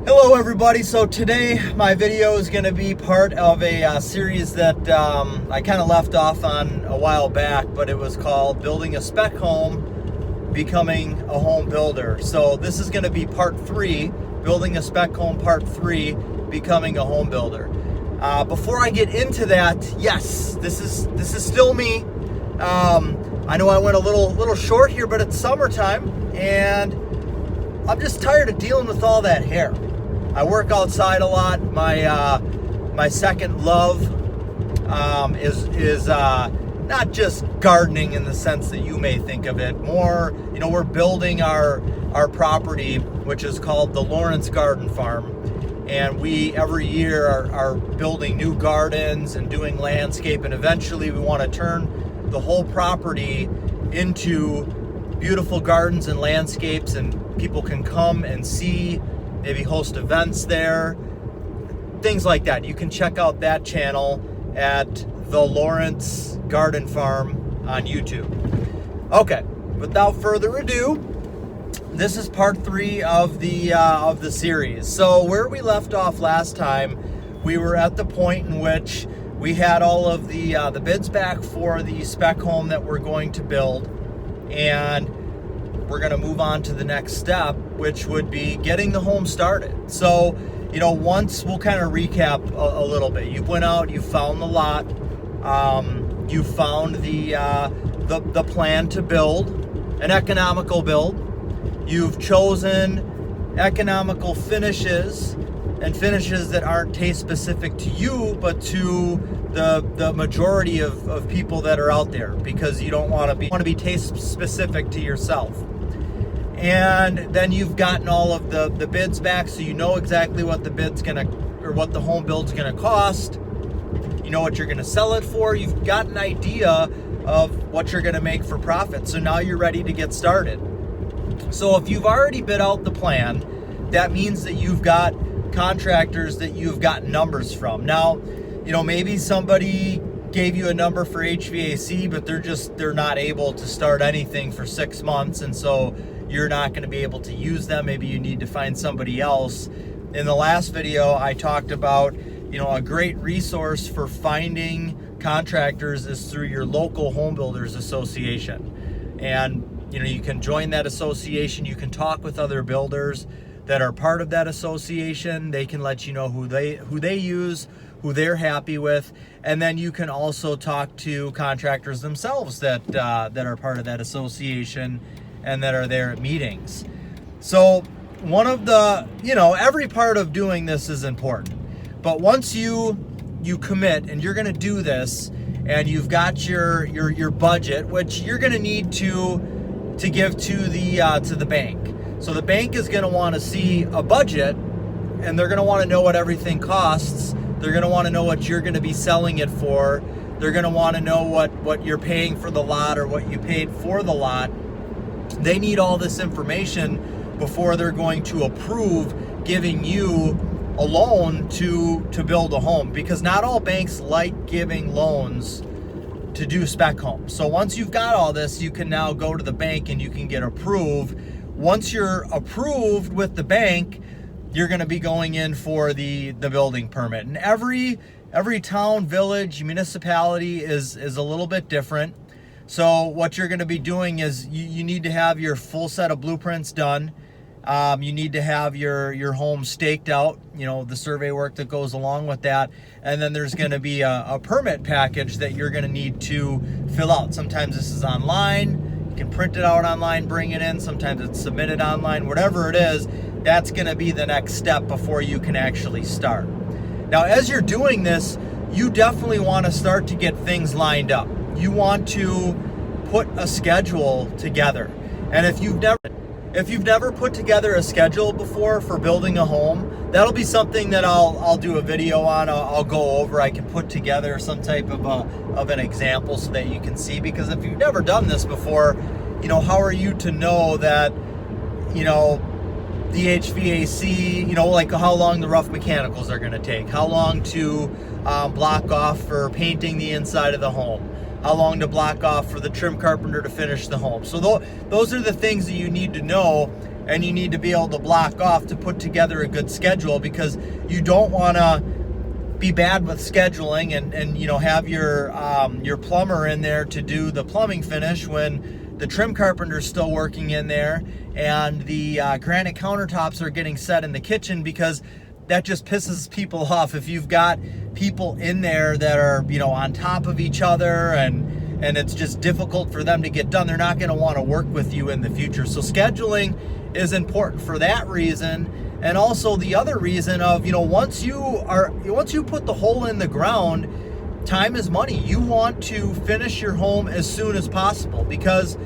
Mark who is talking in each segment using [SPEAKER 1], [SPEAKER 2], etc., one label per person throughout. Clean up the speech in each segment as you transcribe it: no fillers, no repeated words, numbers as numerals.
[SPEAKER 1] Hello everybody. So today my video is going to be part of a series that I kind of left off on a while back, but it was called Building a Spec Home, Becoming a Home Builder. So this is going to be part 3, Building a Spec Home part 3, Becoming a Home Builder. Before I get into that, yes, this is still me. I know I went a little short here, but it's summertime and I'm just tired of dealing with all that hair. I work outside a lot. My second love is not just gardening in the sense that you may think of it. More, we're building our property, which is called the Lawrence Garden Farm, and we every year are building new gardens and doing landscape, and eventually we want to turn the whole property into beautiful gardens and landscapes, and people can come and see, maybe host events there, things like that. You can check out that channel at the Lawrence Garden Farm on YouTube. Okay, without further ado, this is part 3 of the series. So where we left off last time, we were at the point in which we had all of the bids back for the spec home that we're going to build, and we're going to move on to the next step, which would be getting the home started. So, once we'll kind of recap a little bit. You went out, you found the lot, you found the plan to build an economical build. You've chosen economical finishes and finishes that aren't taste specific to you, but to the majority of people that are out there, because you don't want to be taste specific to yourself. And then you've gotten all of the bids back, so you know exactly what the bid's what the home build's gonna cost. You know what you're gonna sell it for. You've got an idea of what you're gonna make for profit. So now you're ready to get started. So if you've already bid out the plan, that means that you've got contractors that you've gotten numbers from. Now, maybe somebody gave you a number for HVAC, but they're not able to start anything for 6 months, and so you're not going to be able to use them. Maybe you need to find somebody else. In the last video, I talked about, a great resource for finding contractors is through your local home builders association. And, you can join that association. You can talk with other builders that are part of that association. They can let you know who they use, who they're happy with, and then you can also talk to contractors themselves that are part of that association and that are there at meetings. So one of the, every part of doing this is important, but once you commit and you're going to do this, and you've got your budget, which you're going to need to give to the bank. So the bank is going to want to see a budget, and they're going to want to know what everything costs. They're going to want to know what you're going to be selling it for. They're going to want to know what you're paying for the lot or what you paid for the lot. They need all this information before they're going to approve giving you a loan to build a home, because not all banks like giving loans to do spec homes. So once you've got all this, you can now go to the bank and you can get approved. Once you're approved with the bank, you're going to be going in for the building permit. And every town, village, municipality is a little bit different. So what you're going to be doing is you need to have your full set of blueprints done. You need to have your home staked out, the survey work that goes along with that. And then there's going to be a permit package that you're going to need to fill out. Sometimes this is online. You can print it out online, bring it in. Sometimes it's submitted online. Whatever it is, that's going to be the next step before you can actually start. Now, as you're doing this, you definitely want to start to get things lined up. You want to put a schedule together. And if you've never put together a schedule before for building a home, that'll be something that I'll do a video on. I'll go over. I can put together some type of an example so that you can see, because if you've never done this before, how are you to know that, the HVAC, like how long the rough mechanicals are going to take, how long to block off for painting the inside of the home, how long to block off for the trim carpenter to finish the home. So those are the things that you need to know and you need to be able to block off to put together a good schedule, because you don't want to be bad with scheduling and you know, have your plumber in there to do the plumbing finish when the trim carpenter's still working in there and the granite countertops are getting set in the kitchen, because that just pisses people off. If you've got people in there that are, you know, on top of each other and it's just difficult for them to get done, they're not going to want to work with you in the future. So scheduling is important for that reason. And also the other reason of, you know, once you put the hole in the ground, time is money. You want to finish your home as soon as possible, because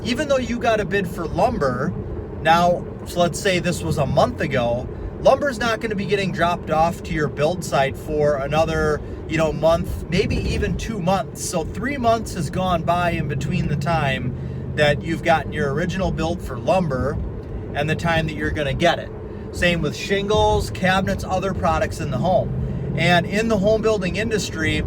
[SPEAKER 1] even though you got a bid for lumber now, so let's say this was a month ago, lumber's not going to be getting dropped off to your build site for another, you know, month, maybe even 2 months. So 3 months has gone by in between the time that you've gotten your original build for lumber and the time that you're going to get it. Same with shingles, cabinets, other products in the home. And in the home building industry,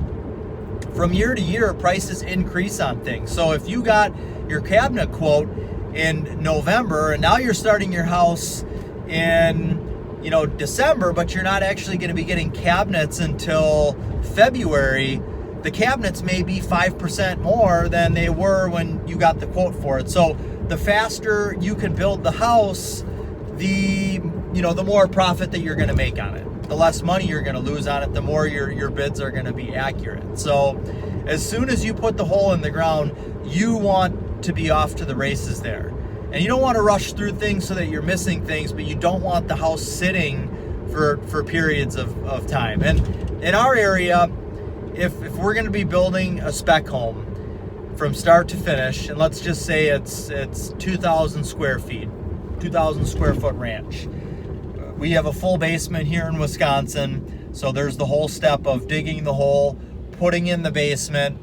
[SPEAKER 1] from year to year, prices increase on things. So if you got your cabinet quote in November and now you're starting your house in, you know, December, but you're not actually going to be getting cabinets until February, the cabinets may be 5% more than they were when you got the quote for it. So the faster you can build the house, the more profit that you're going to make on it. The less money you're going to lose on it, the more your bids are going to be accurate. So as soon as you put the hole in the ground, you want to be off to the races there. And you don't want to rush through things so that you're missing things, but you don't want the house sitting for periods of time. And in our area, if we're going to be building a spec home from start to finish, and let's just say it's 2,000 square feet, 2,000 square foot ranch. We have a full basement here in Wisconsin, so there's the whole step of digging the hole, putting in the basement,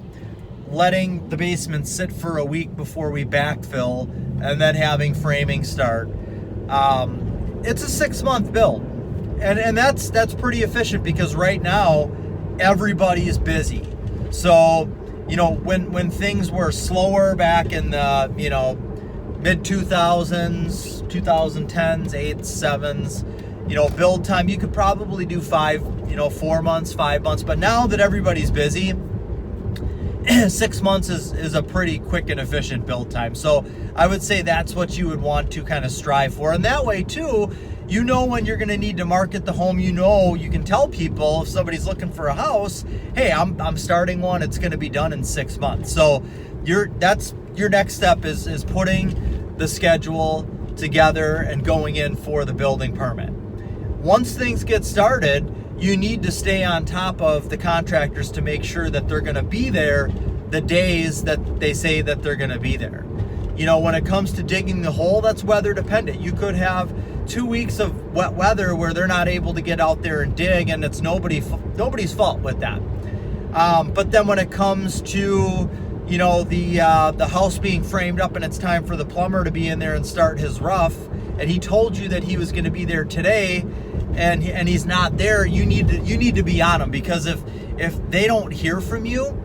[SPEAKER 1] letting the basement sit for a week before we backfill, and then having framing start. It's a 6-month build, and that's pretty efficient, because right now everybody is busy. So, you know, when things were slower back in the, you know, mid 2000s, 2010s, 8s, 7s, you know, build time, you could probably do 4 months, 5 months. But now that everybody's busy, 6 months is a pretty quick and efficient build time. So I would say that's what you would want to kind of strive for. And that way too, you know, when you're going to need to market the home, you know, you can tell people if somebody's looking for a house, hey, I'm starting one, it's going to be done in 6 months. So your next step is putting the schedule together and going in for the building permit. Once things get started, you need to stay on top of the contractors to make sure that they're going to be there the days that they say that they're going to be there. You know, when it comes to digging the hole, that's weather dependent. You could have 2 weeks of wet weather where they're not able to get out there and dig, and it's nobody's fault with that. But then when it comes to, you know, the house being framed up and it's time for the plumber to be in there and start his rough, and he told you that he was going to be there today, and he's not there, you need to be on him, because if they don't hear from you,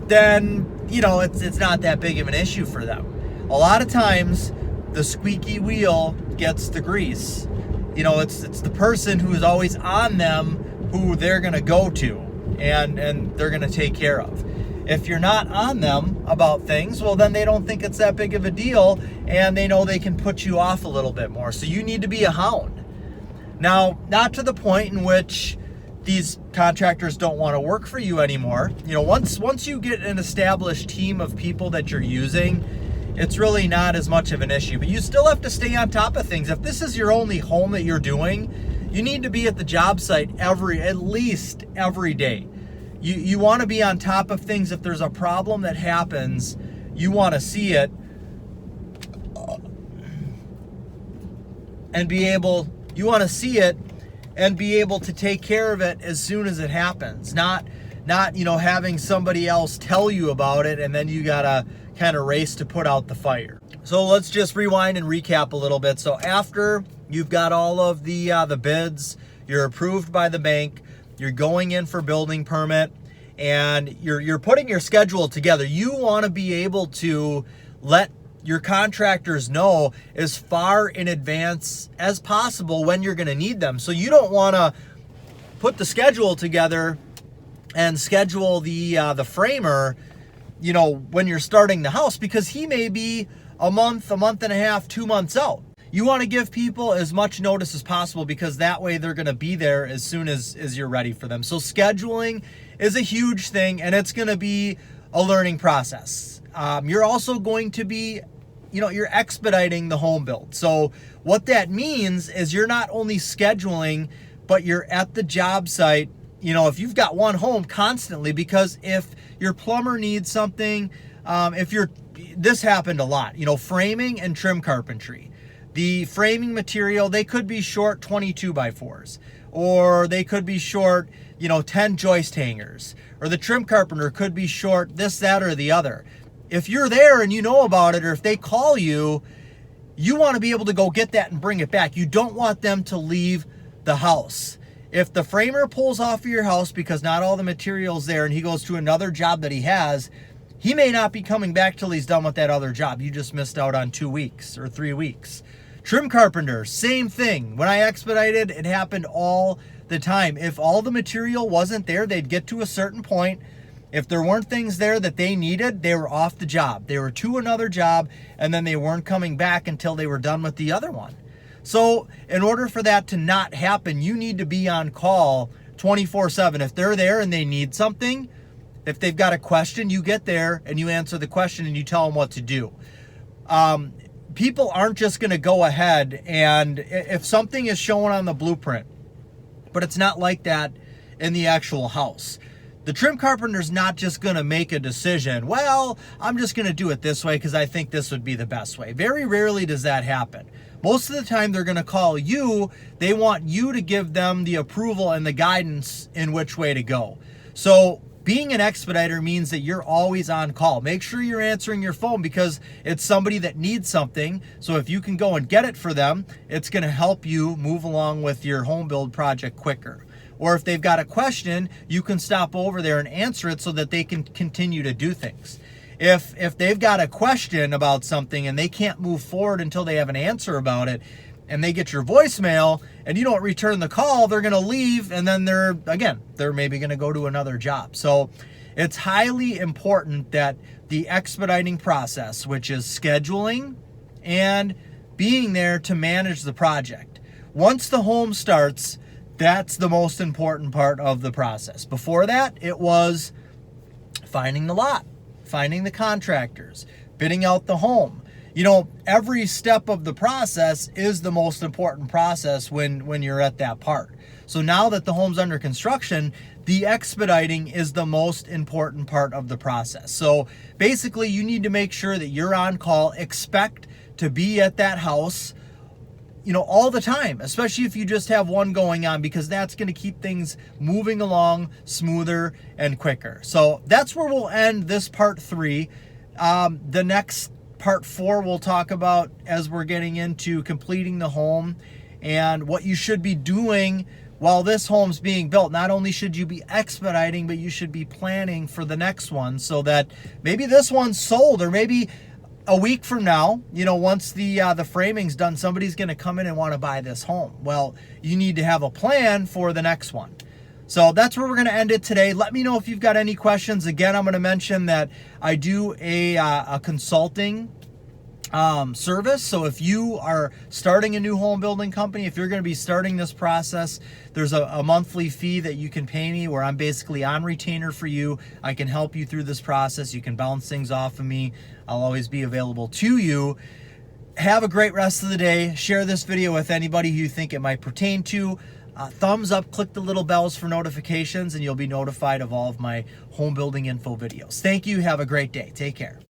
[SPEAKER 1] then, you know, it's not that big of an issue for them. A lot of times the squeaky wheel gets the grease. You know, it's the person who is always on them who they're going to go to and they're going to take care of. If you're not on them about things, well, then they don't think it's that big of a deal, and they know they can put you off a little bit more. So you need to be a hound. Now, not to the point in which these contractors don't want to work for you anymore. You know, once you get an established team of people that you're using, it's really not as much of an issue. But you still have to stay on top of things. If this is your only home that you're doing, you need to be at the job site at least every day. You want to be on top of things. If there's a problem that happens, you want to see it and be able to take care of it as soon as it happens. Not you know, having somebody else tell you about it and then you gotta kind of race to put out the fire. So let's just rewind and recap a little bit. So after you've got all of the bids, you're approved by the bank, you're going in for building permit, and you're putting your schedule together. You want to be able to let your contractors know as far in advance as possible when you're going to need them. So you don't want to put the schedule together and schedule the framer, you know, when you're starting the house, because he may be a month and a half, 2 months out. You want to give people as much notice as possible, because that way they're going to be there as soon as you're ready for them. So scheduling is a huge thing, and it's going to be a learning process. You're also going to be, you know, you're expediting the home build. So what that means is you're not only scheduling, but you're at the job site, you know, if you've got one home constantly, because if your plumber needs something, this happened a lot, you know, framing and trim carpentry. The framing material, they could be short 22 by 4s, or they could be short, you know, 10 joist hangers, or the trim carpenter could be short this, that, or the other. If you're there and you know about it, or if they call you, you want to be able to go get that and bring it back. You don't want them to leave the house. If the framer pulls off of your house because not all the material's there and he goes to another job that he has, he may not be coming back till he's done with that other job. You just missed out on 2 weeks or 3 weeks. Trim carpenter, same thing. When I expedited, it happened all the time. If all the material wasn't there, they'd get to a certain point. If there weren't things there that they needed, they were off the job. They were to another job, and then they weren't coming back until they were done with the other one. So in order for that to not happen, you need to be on call 24/7. If they're there and they need something, if they've got a question, you get there and you answer the question and you tell them what to do. People aren't just going to go ahead, and if something is shown on the blueprint, but it's not like that in the actual house, the trim carpenter's not just going to make a decision, well, I'm just going to do it this way because I think this would be the best way. Very rarely does that happen. Most of the time they're going to call you. They want you to give them the approval and the guidance in which way to go. So being an expediter means that you're always on call. Make sure you're answering your phone, because it's somebody that needs something. So if you can go and get it for them, it's going to help you move along with your home build project quicker. Or if they've got a question, you can stop over there and answer it so that they can continue to do things. If they've got a question about something and they can't move forward until they have an answer about it, and they get your voicemail and you don't return the call, they're going to leave, and then they're maybe going to go to another job. So it's highly important that the expediting process, which is scheduling and being there to manage the project, once the home starts, that's the most important part of the process. Before that, it was finding the lot, finding the contractors, bidding out the home. You know, every step of the process is the most important process when you're at that part. So now that the home's under construction, the expediting is the most important part of the process. So basically, you need to make sure that you're on call. Expect to be at that house, you know, all the time, especially if you just have one going on, because that's going to keep things moving along smoother and quicker. So that's where we'll end this part 3. The next part 4 we'll talk about as we're getting into completing the home and what you should be doing while this home's being built. Not only should you be expediting, but you should be planning for the next one, so that maybe this one's sold, or maybe a week from now, you know, once the framing's done, somebody's going to come in and want to buy this home. Well, you need to have a plan for the next one. So that's where we're going to end it today. Let me know if you've got any questions. Again, I'm going to mention that I do a consulting service. So if you are starting a new home building company, if you're going to be starting this process, there's a monthly fee that you can pay me, where I'm basically on retainer for you. I can help you through this process. You can bounce things off of me. I'll always be available to you. Have a great rest of the day. Share this video with anybody who you think it might pertain to. Thumbs up, click the little bells for notifications, and you'll be notified of all of my home building info videos. Thank you. Have a great day. Take care.